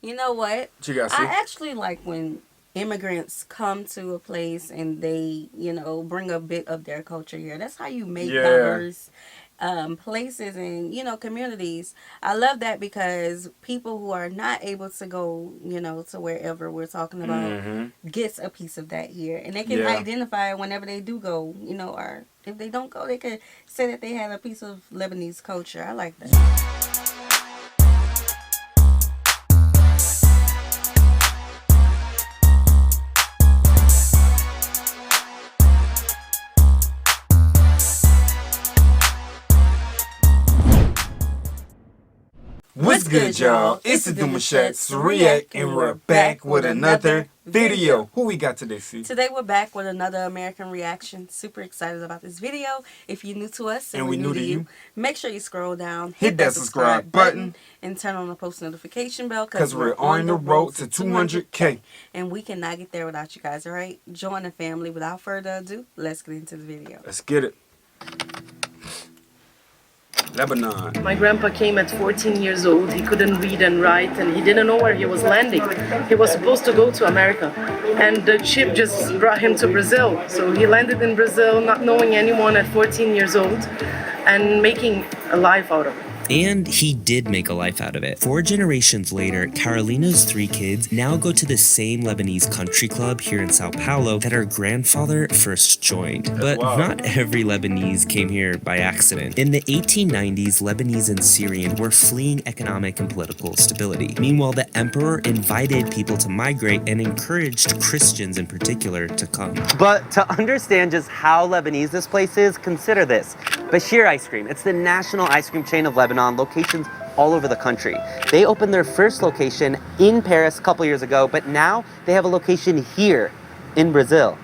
You know what? What you got, I see? actually like when immigrants come to a place and they, bring a bit of their culture here. That's how you make Yeah. diverse places and, communities. I love that because people who are not able to go, to wherever we're talking about Mm-hmm. gets a piece of that here. And they can Yeah. identify whenever they do go, or if they don't go, they can say that they have a piece of Lebanese culture. I like that. What's good, y'all? It's the Demouchets REACT, and we're back with another video. Who we got today, see? Today we're back with another American reaction. Super excited about this video. If you're new to us and we're new to you, make sure you scroll down, hit that subscribe button, and turn on the post notification bell because we're on the road to 200K. And we cannot get there without you guys, alright? Join the family. Without further ado, let's get into the video. Let's get it. Lebanon. My grandpa came at 14 years old. He couldn't read and write, and he didn't know where he was landing. He was supposed to go to America, and the ship just brought him to Brazil. So he landed in Brazil, not knowing anyone at 14 years old, and making a life out of it. And he did make a life out of it. 4 generations later, Carolina's 3 kids now go to the same Lebanese country club here in Sao Paulo that her grandfather first joined. But not every Lebanese came here by accident. In the 1890s, Lebanese and Syrian were fleeing economic and political stability. Meanwhile, the emperor invited people to migrate and encouraged Christians in particular to come. But to understand just how Lebanese this place is, consider this. Bashir Ice Cream. It's the national ice cream chain of Lebanon, locations all over the country. They opened their first location in Paris a couple years ago, but now they have a location here in Brazil.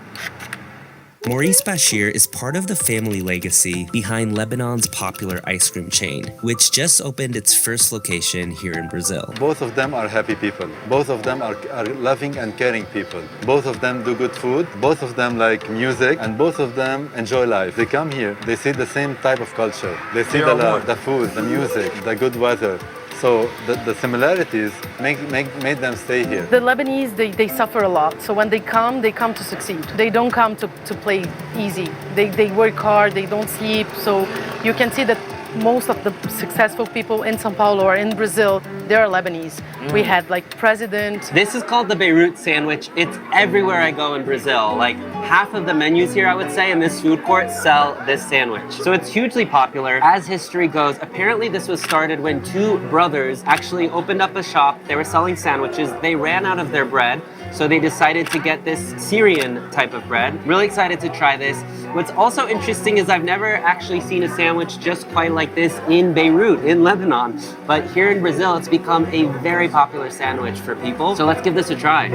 Maurice Bashir is part of the family legacy behind Lebanon's popular ice cream chain, which just opened its first location here in Brazil. Both of them are happy people. Both of them are loving and caring people. Both of them do good food. Both of them like music, and both of them enjoy life. They come here, they see the same type of culture. They see the love, the food, the music, the good weather. So the similarities made them stay here. The Lebanese, they suffer a lot. So when they come to succeed. They don't come to play easy. They work hard, they don't sleep. So you can see that most of the successful people in São Paulo or in Brazil, they are Lebanese. We had like president. This is called the Beirut sandwich. It's everywhere I go in Brazil. Like half of the menus here, I would say, in this food court sell this sandwich. So it's hugely popular. As history goes, apparently this was started when 2 brothers actually opened up a shop. They were selling sandwiches. They ran out of their bread. So they decided to get this Syrian type of bread. Really excited to try this. What's also interesting is I've never actually seen a sandwich just quite like this in Beirut, in Lebanon. But here in Brazil, it's become a very popular sandwich for people. So let's give this a try.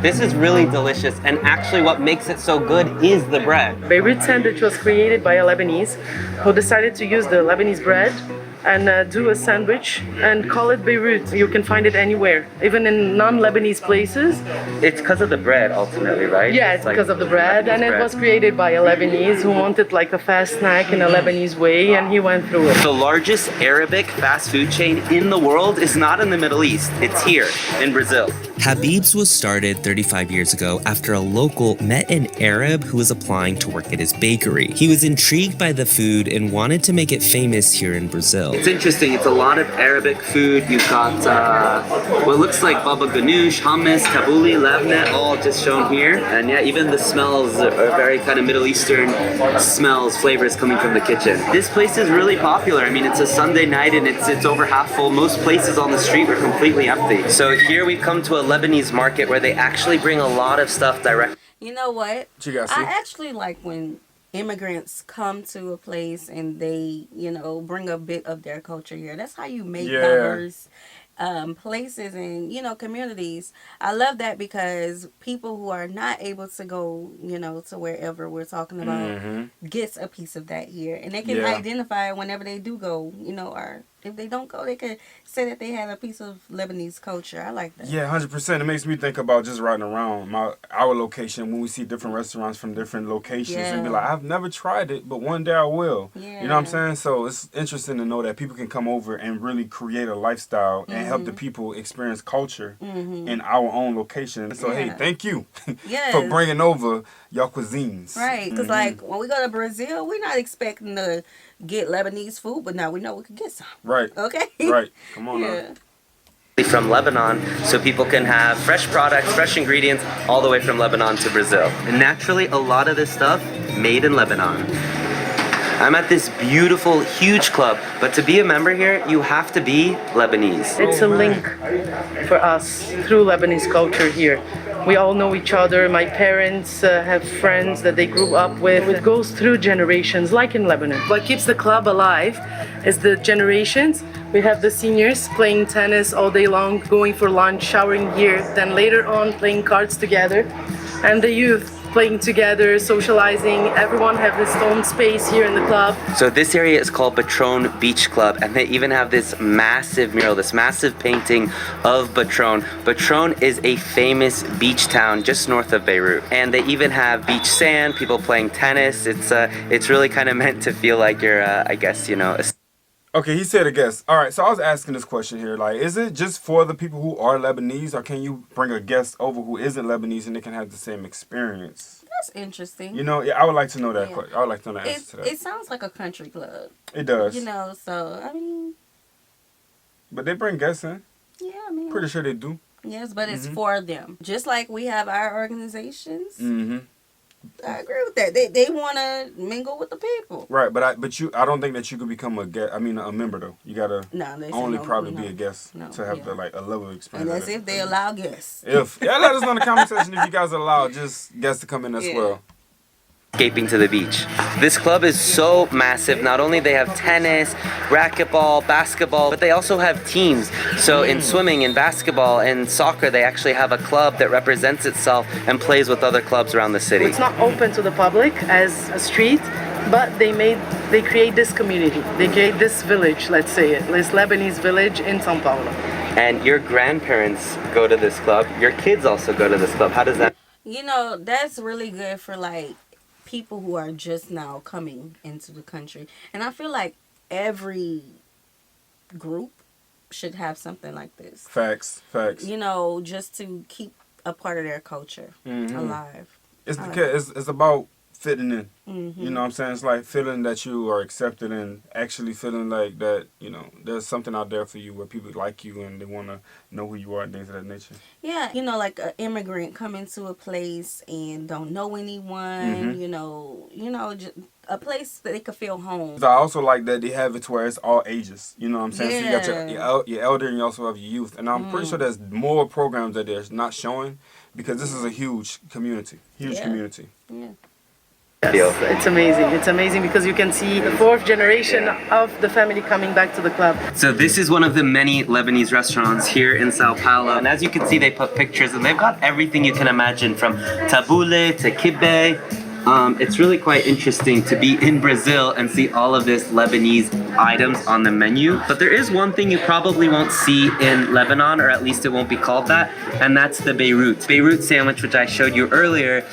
This is really delicious, and actually what makes it so good is the bread. Beirut sandwich was created by a Lebanese who decided to use the Lebanese bread and do a sandwich and call it Beirut. You can find it anywhere, even in non-Lebanese places. It's because of the bread, ultimately, right? Yeah, it's because of the bread, and it was created by a Lebanese who wanted like a fast snack in a Lebanese way, and he went through it. The largest Arabic fast food chain in the world is not in the Middle East. It's here in Brazil. Habib's was started 35 years ago after a local met an Arab who was applying to work at his bakery. He was intrigued by the food and wanted to make it famous here in Brazil. It's interesting, it's a lot of Arabic food. You've got what looks like baba ganoush, hummus, tabbouleh, labneh, all just shown here. And yeah, even the smells are very kind of Middle Eastern smells, flavors coming from the kitchen. This place is really popular. I mean, it's a Sunday night and it's over half full. Most places on the street are completely empty. So here we've come to a Lebanese market where they actually bring a lot of stuff direct. You know what? What you got, see? I actually like when immigrants come to a place and they, bring a bit of their culture here. That's how you make diverse places and, communities. I love that because people who are not able to go, to wherever we're talking about gets a piece of that here. And they can identify whenever they do go, or if they don't go, they could say that they had a piece of Lebanese culture. I like that. Yeah, 100%. It makes me think about just riding around our location when we see different restaurants from different locations and be Yeah. like, I've never tried it, but one day I will. Yeah. You know what I'm saying? So it's interesting to know that people can come over and really create a lifestyle and help the people experience culture in our own location. So hey, Yeah. thank you Yes. for bringing over your cuisines. Right, because like when we go to Brazil, we're not expecting to get Lebanese food, but now we know we can get some. Right. Okay. Right. Come on Yeah. now. From Lebanon, so people can have fresh products, fresh ingredients, all the way from Lebanon to Brazil. And naturally, a lot of this stuff made in Lebanon. I'm at this beautiful, huge club, but to be a member here, you have to be Lebanese. It's a link for us through Lebanese culture here. We all know each other. My parents have friends that they grew up with. It goes through generations, like in Lebanon. What keeps the club alive is the generations. We have the seniors playing tennis all day long, going for lunch, showering here, then later on playing cards together, and the youth playing together, socializing. Everyone have this own space here in the club. So this area is called Patron Beach Club, and they even have this massive mural, this massive painting of Patron. Patron is a famous beach town just north of Beirut, and they even have beach sand, people playing tennis. It's really kind of meant to feel like you're, I guess, you know, a Okay, he said a guest. All right, so I was asking this question here. Like, is it just for the people who are Lebanese, or can you bring a guest over who isn't Lebanese and they can have the same experience? That's interesting. You know, yeah, I would like to know that. Yeah. I would like to know the answer to that. It sounds like a country club. It does. You know, so I mean, But they bring guests in. yeah, I mean, Pretty sure they do. yes, but it's for them. Just like we have our organizations. Mm-hmm. I agree with that. They want to mingle with the people. Right, but I don't think that you could become a guest. I mean, a member though. You gotta No, they say only no, probably no, be a guest no, to have yeah. the a level of experience. And that's like if that. they allow guests. If yeah, let us know in the comment section if you guys allow just guests to come in as Yeah. well. escaping to the beach. This club is so massive. Not only they have tennis, racquetball, basketball, but they also have teams. So in swimming and basketball and soccer, they actually have a club that represents itself and plays with other clubs around the city. It's not open to the public as a street, but they create this community. They create this village, let's say it, this Lebanese village in São Paulo. And your grandparents go to this club. Your kids also go to this club. How does that? You know, that's really good for like people who are just now coming into the country. And I feel like every group should have something like this. Facts. You know, just to keep a part of their culture alive. It's I like because it's about fitting in. Mm-hmm. You know what I'm saying? It's like feeling that you are accepted and actually feeling like that, you know, there's something out there for you where people like you and they want to know who you are and things of that nature. Yeah, you know, like an immigrant coming to a place and don't know anyone, you know, just a place that they could feel home. I also like that they have it to where it's all ages. You know what I'm saying? So you Yeah. got your elder and you also have your youth. And I'm pretty sure there's more programs that they're not showing because this is a huge community. Yeah. Community. Yeah. Yes, it's amazing. It's amazing because you can see the fourth generation of the family coming back to the club. So this is one of the many Lebanese restaurants here in Sao Paulo. And as you can see, they put pictures and they've got everything you can imagine from tabbouleh to kibbeh. It's really quite interesting to be in Brazil and see all of this Lebanese items on the menu. But there is one thing you probably won't see in Lebanon, or at least it won't be called that, and that's the Beirut. Beirut sandwich, which I showed you earlier,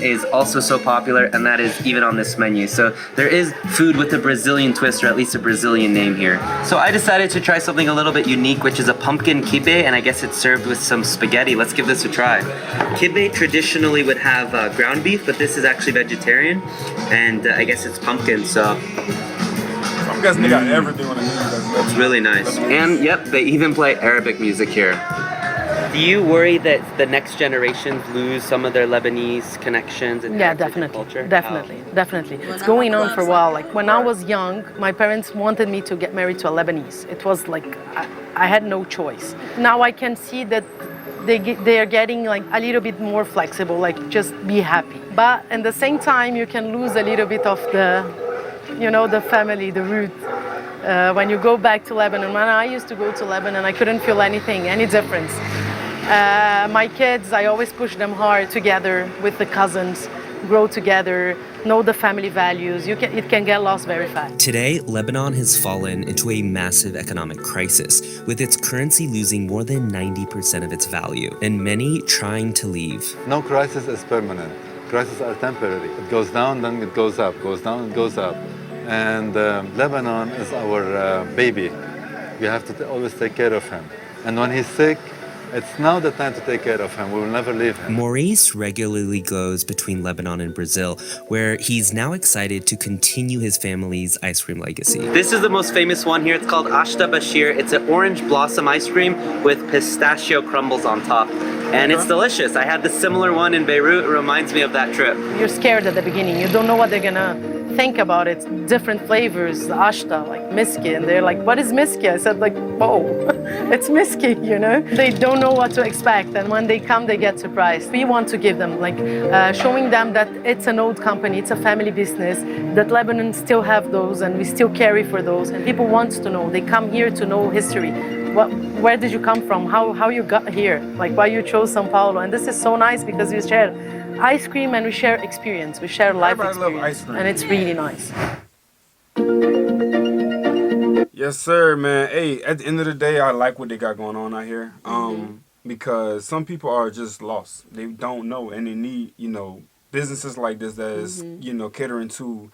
is also so popular, and that is even on this menu. So there is food with a Brazilian twist, or at least a Brazilian name here. So I decided to try something a little bit unique, which is a pumpkin kibbeh, and I guess it's served with some spaghetti. Let's give this a try. Kibbeh traditionally would have ground beef, but this is actually vegetarian, and I guess it's pumpkin, so I'm guessing they got everything on the menu. it's really nice. And yep, they even play Arabic music here. Do you worry that the next generations lose some of their Lebanese connections and Yeah, heritage and definitely, culture? definitely. It's going on for a while. Like when I was young, my parents wanted me to get married to a Lebanese. It was like I had no choice. Now I can see that they are getting like a little bit more flexible, like just be happy. But at the same time, you can lose a little bit of the, you know, the family, the root. When you go back to Lebanon, when I used to go to Lebanon, I couldn't feel any difference. My kids, I always push them hard together with the cousins, grow together, know the family values. It can get lost very fast. Today, Lebanon has fallen into a massive economic crisis, with its currency losing more than 90% of its value, and many trying to leave. No crisis is permanent. Crises are temporary. It goes down, then it goes up, goes down, it goes up. And Lebanon is our baby. We have to always take care of him. And when he's sick, it's now the time to take care of him. We will never leave him. Maurice regularly goes between Lebanon and Brazil, where he's now excited to continue his family's ice cream legacy. This is the most famous one here. It's called Ashta Bashir. It's an orange blossom ice cream with pistachio crumbles on top. And it's delicious. I had the similar one in Beirut. It reminds me of that trip. You're scared at the beginning. You don't know what they're gonna think about it. Different flavors, ashta, like miski, and they're like, what is miski? I said, like, whoa, it's miski, you know? They don't know what to expect, and when they come, they get surprised. We want to give them, like, showing them that it's an old company, it's a family business, that Lebanon still have those, and we still carry for those, and people want to know. They come here to know history. Where did you come from? How you got here? Like, why you chose São Paulo? And this is so nice because we share ice cream and we share experience. We share life experience. Love ice cream. And it's really nice. Yes, sir, man. Hey, at the end of the day, I like what they got going on out here. Because some people are just lost. They don't know, and they need, businesses like this that is, catering to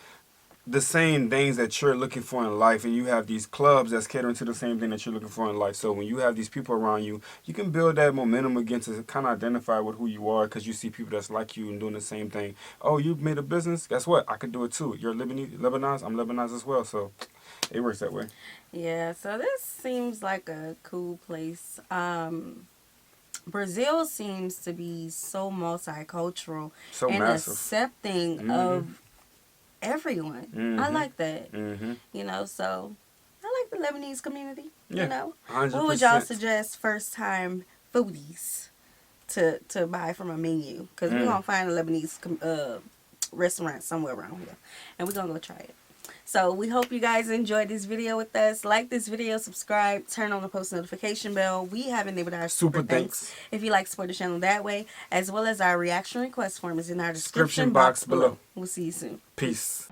the same things that you're looking for in life, and you have these clubs that's catering to the same thing that you're looking for in life. So when you have these people around you, you can build that momentum again to kind of identify with who you are, because you see people that's like you and doing the same thing. Oh, you made a business? Guess what? I could do it too. You're Lebanese? I'm Lebanese as well. So it works that way. Yeah, so this seems like a cool place. Brazil seems to be so multicultural so and massive. Accepting of everyone. I like that. So I like the Lebanese community. 100%. What would y'all suggest first time foodies to buy from a menu? Because we're gonna find a Lebanese restaurant somewhere around here, and we're gonna go try it. So we hope you guys enjoyed this video with us. Like this video, subscribe, turn on the post notification bell. We have enabled our super thanks if you like to support the channel that way, as well as our reaction request form is in our description box below. We'll see you soon. Peace.